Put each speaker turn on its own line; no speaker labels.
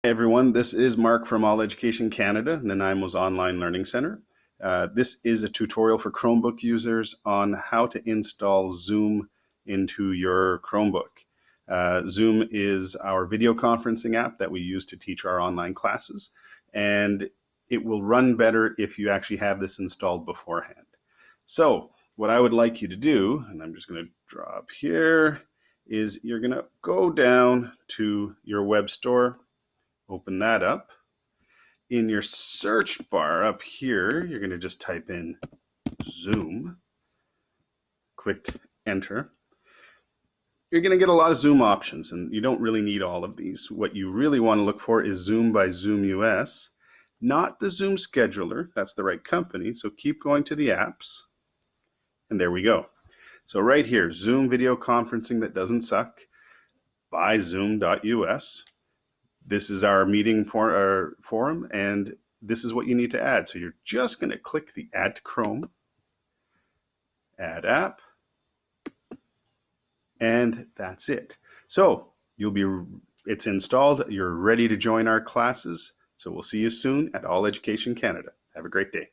Hey everyone, this is Mark from All Education Canada, Nanaimo's Online Learning Center. This is a tutorial for Chromebook users on how to install Zoom into your Chromebook. Zoom is our video conferencing app that we use to teach our online classes, and it will run better if you actually have this installed beforehand. So what I would like you to do, and I'm just going to draw up here, is you're going to go down to your web store. Open that up. In your search bar up here, you're going to just type in Zoom. Click Enter. You're going to get a lot of Zoom options, and you don't really need all of these. What you really want to look for is Zoom by Zoom US, not the Zoom scheduler. That's the right company. So keep going to the apps, and there we go. So right here, Zoom video conferencing that doesn't suck by Zoom.us. This is our meeting for our forum, and this is what you need to add. So you're just going to click the Add to Chrome, Add App, and that's it. So it's installed. You're ready to join our classes. So we'll see you soon at All Education Canada. Have a great day.